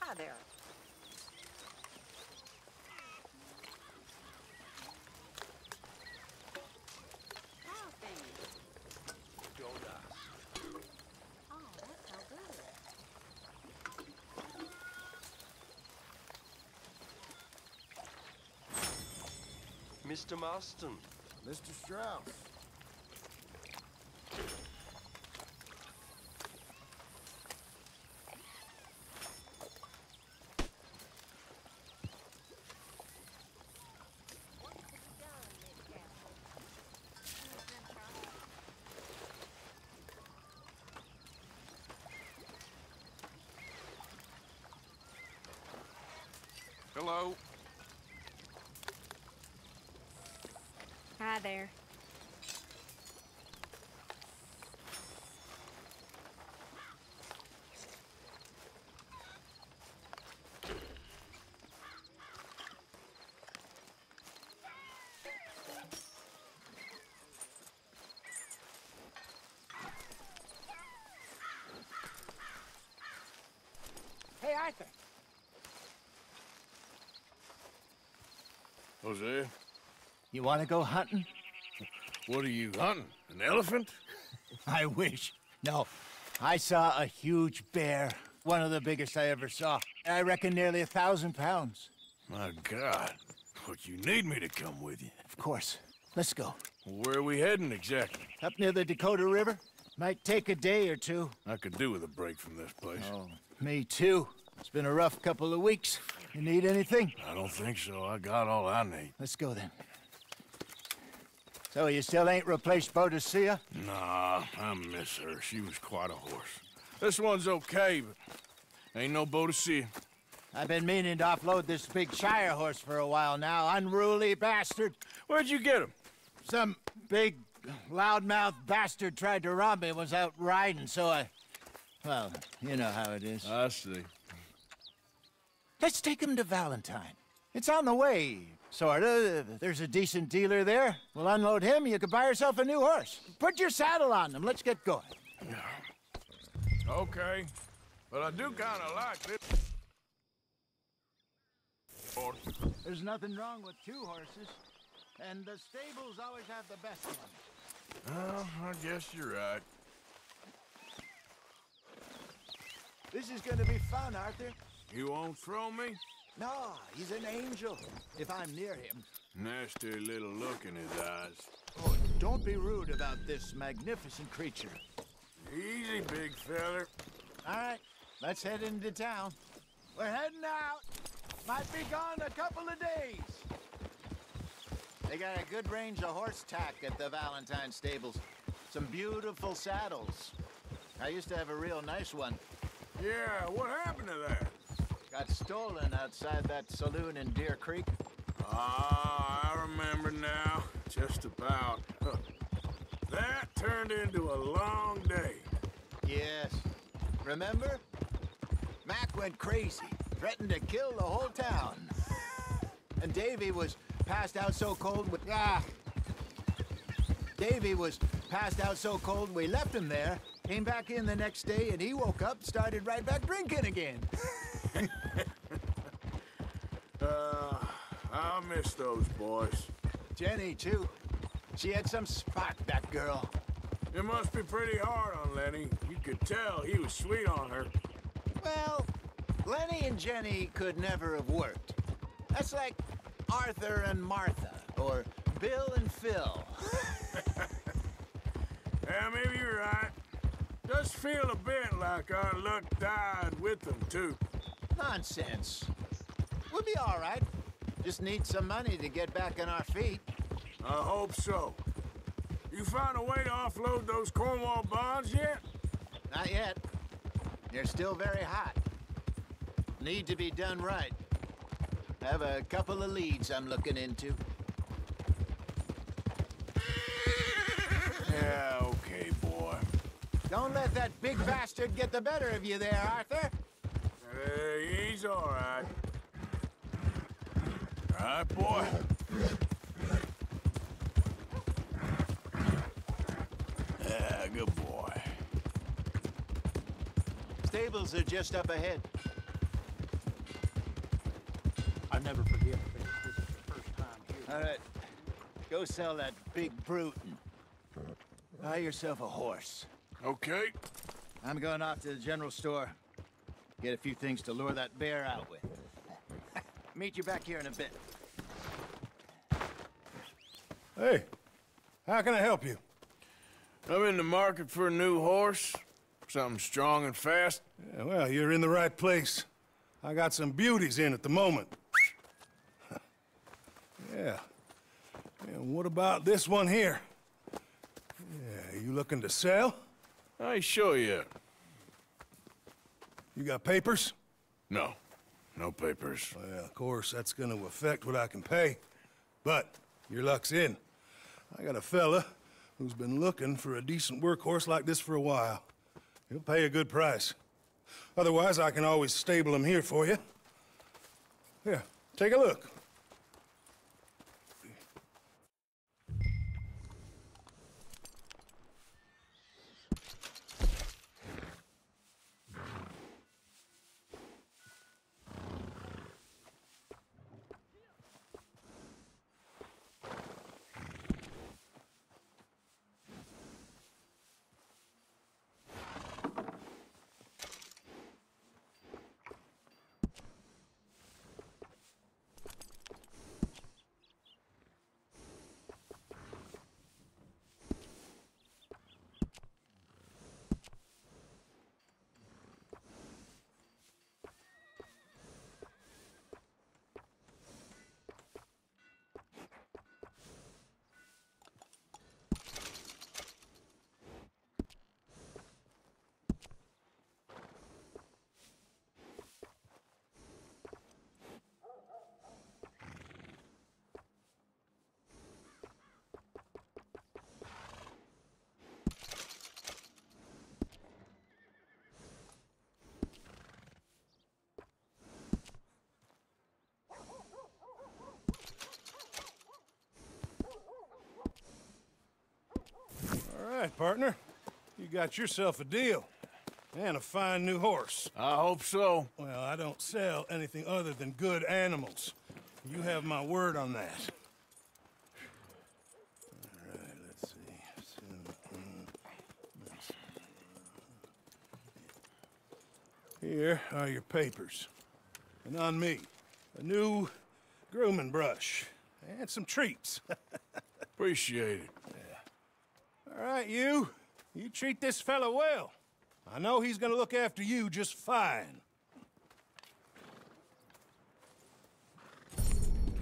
Hi there. Mr. Marston. Mr. Strauss. Hello. Hi there. Hey, Arthur. Jose, You want to go hunting? what are you hunting? An elephant? I wish. No. I saw a huge bear. One of the biggest I ever saw. I reckon nearly 1,000 pounds. My God. But you need me to come with you. Of course. Let's go. Where are we heading exactly? Up near the Dakota River. Might take a day or two. I could do with a break from this place. Oh, me too. It's been a rough couple of weeks. You need anything? I don't think so. I got all I need. Let's go then. So you still ain't replaced Boadicea? Nah, I miss her. She was quite a horse. This one's okay, but ain't no Boadicea. I've been meaning to offload this big Shire horse for a while now. Unruly bastard. Where'd you get him? Some big, loudmouth bastard tried to rob me and was out riding, so I... Well, you know how it is. I see. Let's take him to Valentine. It's on the way, sorta. There's a decent dealer there. We'll unload him, you could buy yourself a new horse. Put your saddle on him, let's get going. Okay, but I do kind of like this. There's nothing wrong with two horses, and the stables always have the best ones. Well, I guess you're right. This is gonna be fun, Arthur. You won't throw me? No, he's an angel, if I'm near him. Nasty little look in his eyes. Oh, don't be rude about this magnificent creature. Easy, big feller. All right, let's head into town. We're heading out. Might be gone a couple of days. They got a good range of horse tack at the Valentine stables. Some beautiful saddles. I used to have a real nice one. Yeah, what happened to that? Got stolen outside that saloon in Deer Creek. Ah, I remember now. Just about. That turned into a long day. Yes. Remember? Mac went crazy, threatened to kill the whole town. And Davy was passed out so cold with... Davy was passed out so cold we left him there, came back in the next day, and he woke up, started right back drinking again. I'll miss those boys. Jenny, too. She had some spot, that girl. It must be pretty hard on Lenny. You could tell he was sweet on her. Well, Lenny and Jenny could never have worked. That's like Arthur and Martha, or Bill and Phil. Yeah, maybe you're right. Does feel a bit like our luck died with them, too. Nonsense. We'll be all right. Just need some money to get back on our feet. I hope so. You found a way to offload those Cornwall bonds yet? Not yet. They're still very hot. Need to be done right. Have a couple of leads I'm looking into. Yeah, okay, boy. Don't let that big bastard get the better of you there, Arthur. Hey, he's all right. All right, boy. Yeah, good boy. Stables are just up ahead. I never forget things. This is the first time here. All right. Go sell that big brute and buy yourself a horse. Okay. I'm going off to the general store. Get a few things to lure that bear out with. Meet you back here in a bit. Hey, how can I help you? I'm in the market for a new horse. Something strong and fast. Yeah, well, you're in the right place. I got some beauties in at the moment. Yeah. And what about this one here? Yeah, you looking to sell? I ain't sure yet. You got papers? No. No papers. Well, of course, that's gonna affect what I can pay. But your luck's in. I got a fella who's been looking for a decent workhorse like this for a while. He'll pay a good price. Otherwise, I can always stable him here for you. Here, take a look. All right, partner. You got yourself a deal. And a fine new horse. I hope so. Well, I don't sell anything other than good animals. You have my word on that. All right, let's see. Here are your papers. And on me, a new grooming brush. And some treats. Appreciate it. All right, you treat this fella well. I know he's gonna look after you just fine.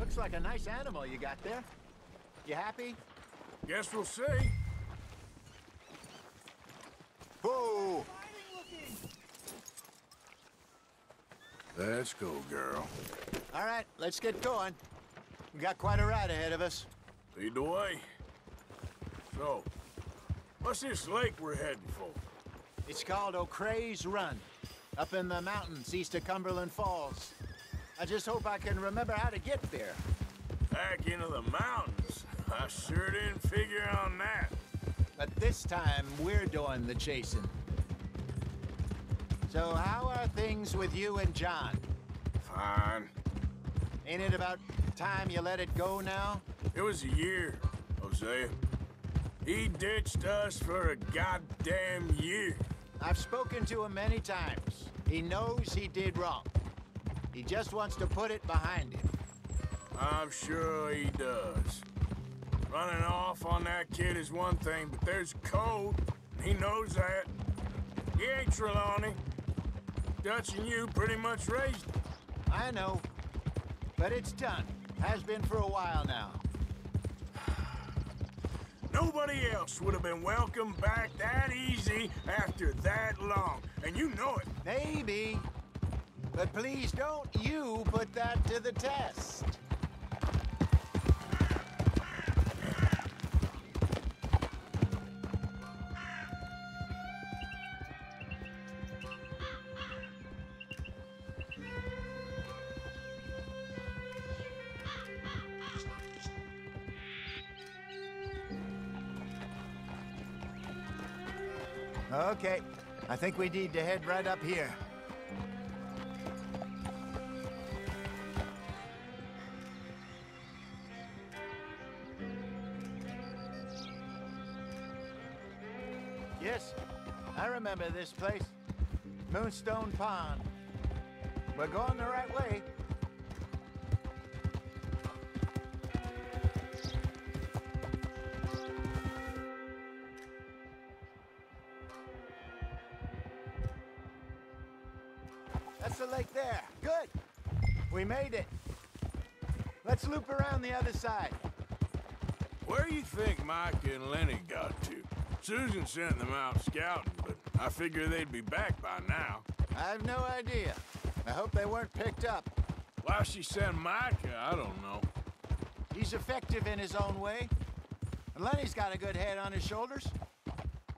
Looks like a nice animal you got there. You happy? Guess we'll see. Whoa! Let's go, girl. All right, let's get going. We got quite a ride ahead of us. Lead the way. So, what's this lake we're heading for? It's called O'Creagh's Run, up in the mountains east of Cumberland Falls. I just hope I can remember how to get there. Back into the mountains? I sure didn't figure on that. But this time, we're doing the chasing. So how are things with you and John? Fine. Ain't it about time you let it go now? It was a year, Hosea. He ditched us for a goddamn year. I've spoken to him many times. He knows he did wrong. He just wants to put it behind him. I'm sure he does. Running off on that kid is one thing, but there's code. He knows that. He ain't Trelawney. Dutch and you pretty much raised him. I know. But it's done. Has been for a while now. Nobody else would have been welcomed back that easy after that long. And you know it. Maybe. But please don't you put that to the test. Okay, I think we need to head right up here. Yes, I remember this place. Moonstone Pond. We're going the right way. That's the lake there. Good. We made it. Let's loop around the other side. Where do you think Mike and Lenny got to? Susan sent them out scouting, but I figure they'd be back by now. I have no idea. I hope they weren't picked up. Why she sent Micah, I don't know. He's effective in his own way. And Lenny's got a good head on his shoulders.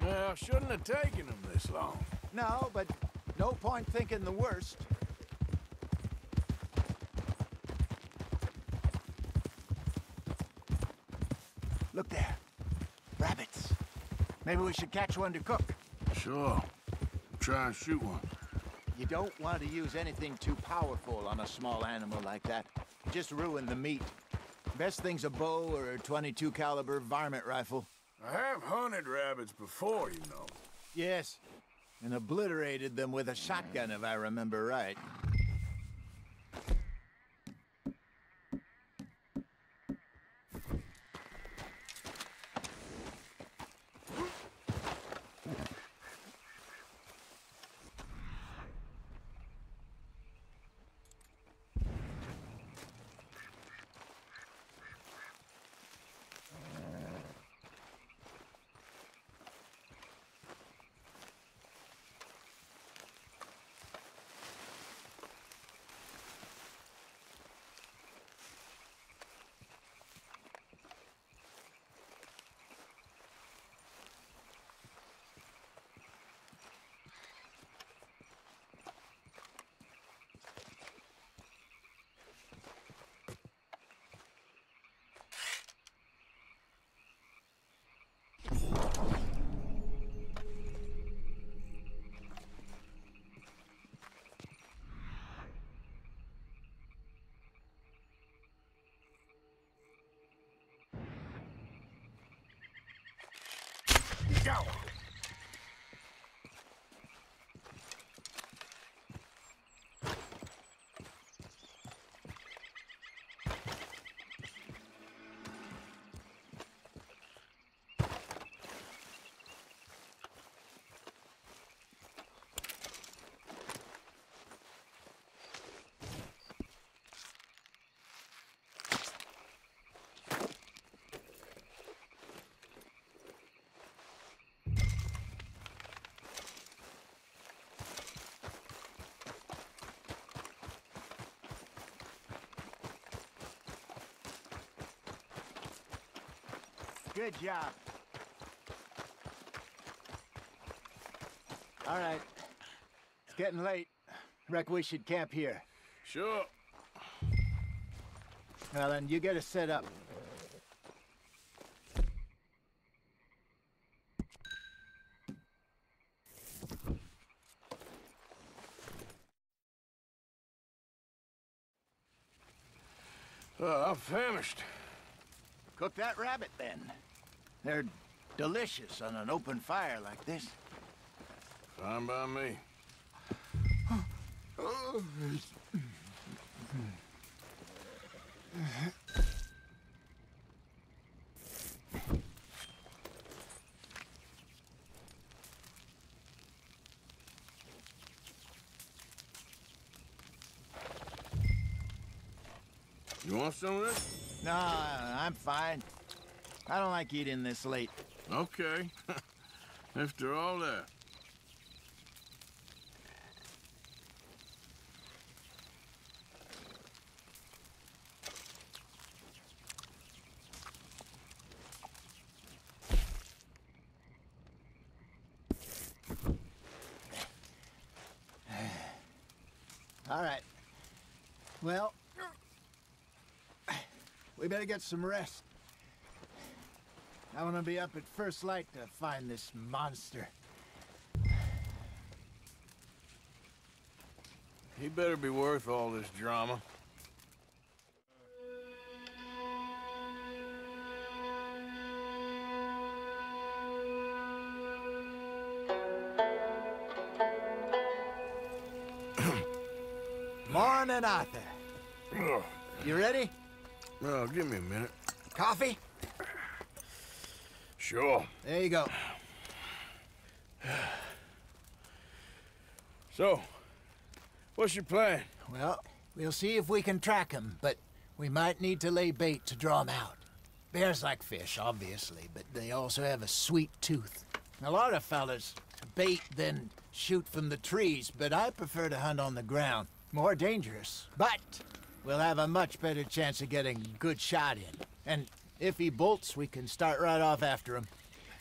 Well, shouldn't have taken them this long. No, but no point thinking the worst. Look there. Rabbits. Maybe we should catch one to cook. Sure. Try and shoot one. You don't want to use anything too powerful on a small animal like that. Just ruin the meat. Best thing's a bow or a .22 caliber varmint rifle. I have hunted rabbits before, you know. Yes, and obliterated them with a shotgun, if I remember right. Go! Good job. All right. It's getting late. Reckon we should camp here. Sure. Well, then, you get us set up. I'm famished. Cook that rabbit, then. They're delicious on an open fire like this. Fine by me. You want some of this? No, I'm fine. I don't like eating this late. Okay. After all that. All right. Well, we better get some rest. I want to be up at first light to find this monster. He better be worth all this drama. Morning, Arthur. Ugh. You ready? Oh, give me a minute. Coffee? Sure. There you go. So, what's your plan? Well, we'll see if we can track him, but we might need to lay bait to draw him out. Bears like fish, obviously, but they also have a sweet tooth. A lot of fellas bait, then shoot from the trees, but I prefer to hunt on the ground. More dangerous, but we'll have a much better chance of getting a good shot in. And if he bolts, we can start right off after him.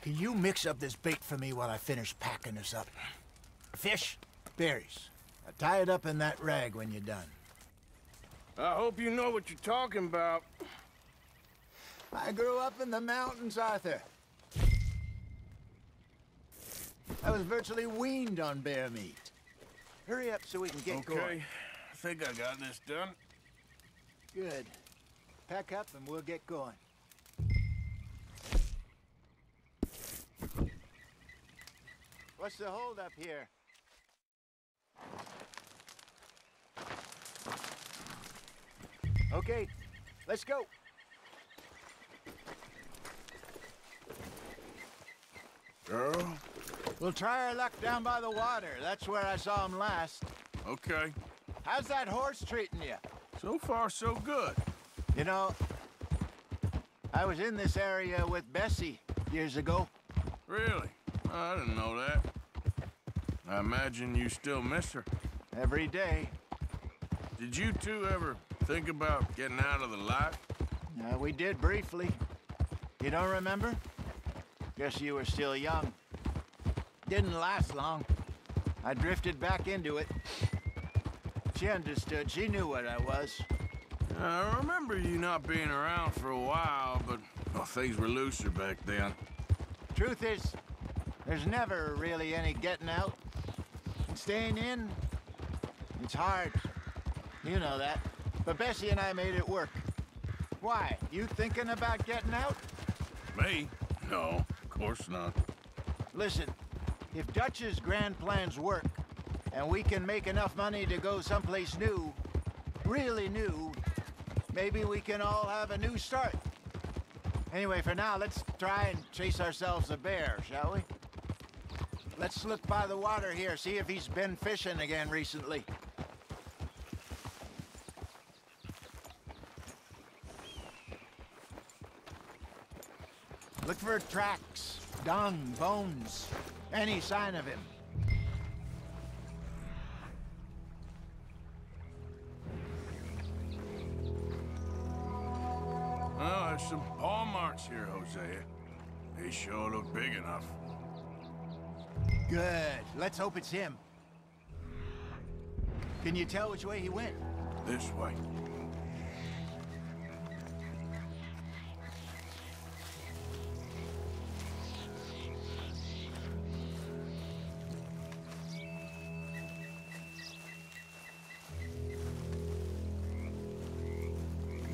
Can you mix up this bait for me while I finish packing this up? Fish, berries. I'll tie it up in that rag when you're done. I hope you know what you're talking about. I grew up in the mountains, Arthur. I was virtually weaned on bear meat. Hurry up so we can get going. Okay, I think I got this done. Good. Pack up and we'll get going. What's the holdup here? Okay, let's go. Girl? We'll try our luck down by the water. That's where I saw him last. Okay. How's that horse treating you? So far, so good. You know, I was in this area with Bessie years ago. Really? I didn't know that. I imagine you still miss her. Every day. Did you two ever think about getting out of the life? We did briefly. You don't remember? Guess you were still young. Didn't last long. I drifted back into it. She understood. She knew what I was. I remember you not being around for a while, but things were looser back then. Truth is, there's never really any getting out. Staying in, it's hard. You know that. But Bessie and I made it work. Why? You thinking about getting out? Me? No, of course not. Listen, if Dutch's grand plans work, and we can make enough money to go someplace new, really new, maybe we can all have a new start. Anyway, for now, let's try and chase ourselves a bear, shall we? Let's look by the water here, see if he's been fishing again recently. Look for tracks, dung, bones, any sign of him. Well, there's some paw marks here, Hosea. They sure look big enough. Good. Let's hope it's him. Can you tell which way he went? This way.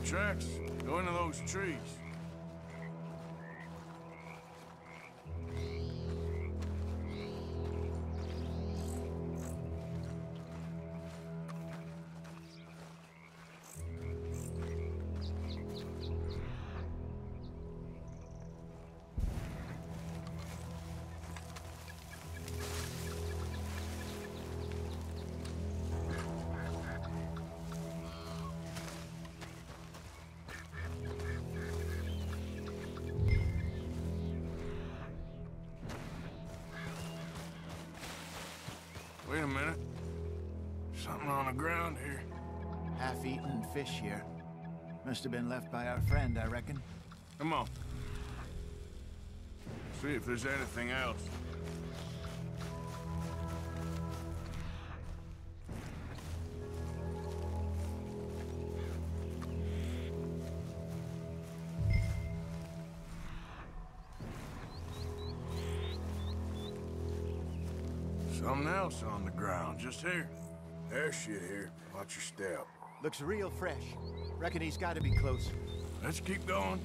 Tracks. Go into those trees. Wait a minute. Something on the ground here. Half-eaten fish here. Must have been left by our friend, I reckon. Come on. See if there's anything else. Something else on the ground, just here. There's shit here. Watch your step. Looks real fresh. Reckon he's got to be close. Let's keep going.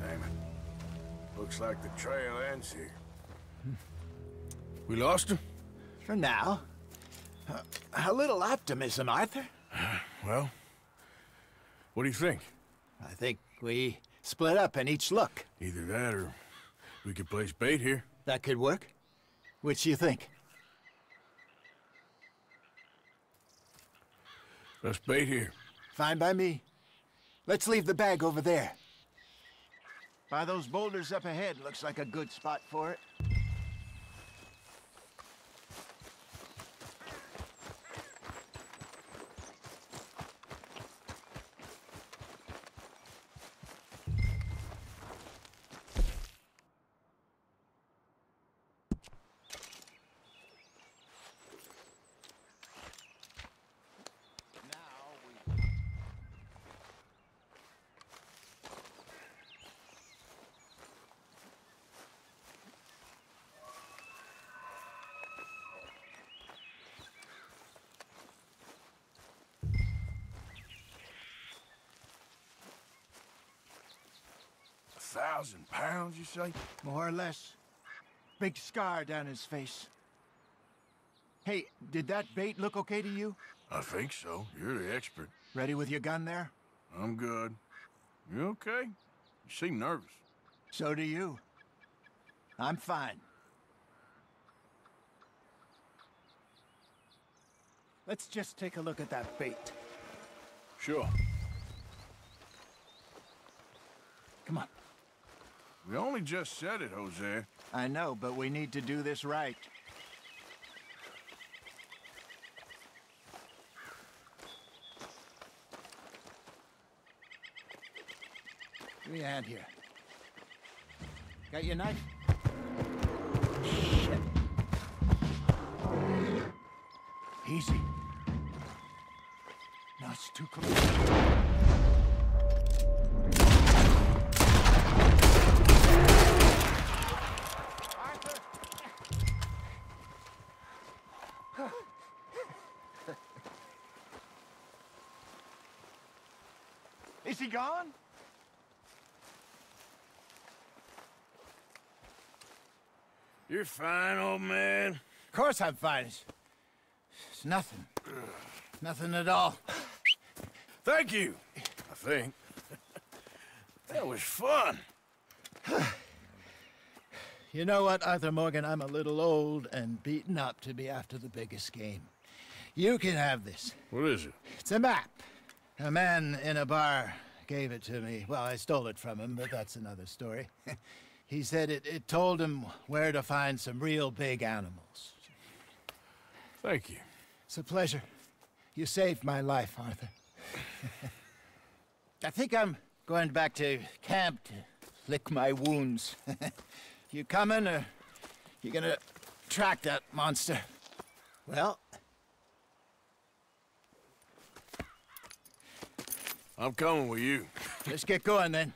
Damn it. Looks like the trail ends here. We lost him? For now. A little optimism, Arthur. Well, what do you think? I think we split up and each look. Either that or we could place bait here. That could work. Which do you think? Let's bait here. Fine by me. Let's leave the bag over there. By those boulders up ahead, looks like a good spot for it. £1,000, you say? More or less. Big scar down his face. Hey, did that bait look okay to you? I think so. You're the expert. Ready with your gun there? I'm good. You okay? You seem nervous. So do you. I'm fine. Let's just take a look at that bait. Sure. Come on. We only just said it, Jose. I know, but we need to do this right. Give me a hand here. Got your knife? Shit. Easy. No, it's too close. Is he gone? You're fine, old man. Of course I'm fine. It's nothing. Nothing at all. Thank you, I think. That was fun. You know what, Arthur Morgan? I'm a little old and beaten up to be after the biggest game. You can have this. What is it? It's a map. A man in a bar gave it to me. Well, I stole it from him, but that's another story. He said it told him where to find some real big animals. Thank you. It's a pleasure. You saved my life, Arthur. I think I'm going back to camp to lick my wounds. You coming, or you gonna track that monster? Well, I'm coming with you. let's get going then.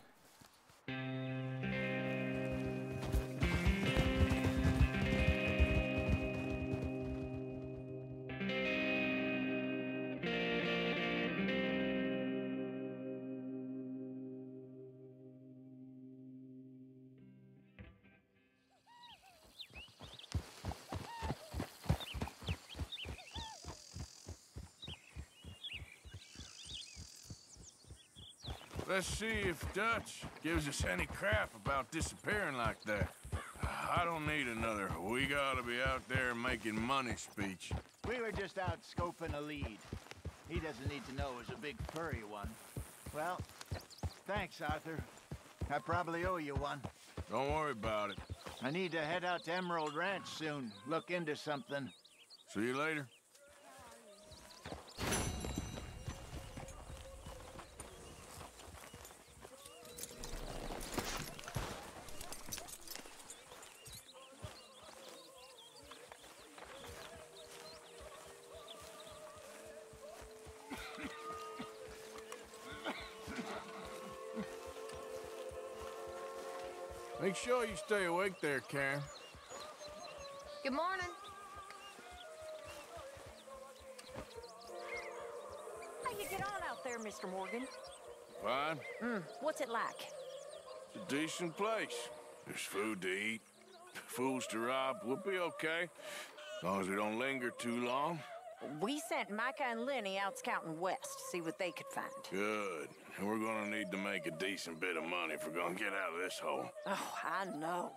Let's see if Dutch gives us any crap about disappearing like that. I don't need another "we gotta be out there making money" speech. We were just out scoping a lead. He doesn't need to know it was a big furry one. Well, thanks, Arthur. I probably owe you one. Don't worry about it. I need to head out to Emerald Ranch soon. Look into something. See you later. Make sure you stay awake there, Karen. Good morning. How you get on out there, Mr. Morgan? Fine. What's it like? It's a decent place. There's food to eat, fools to rob. We'll be okay. As long as we don't linger too long. We sent Micah and Lenny out scouting west to see what they could find. Good. And we're gonna need to make a decent bit of money if we're gonna get out of this hole. Oh, I know.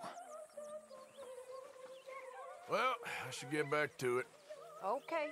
Well, I should get back to it. Okay.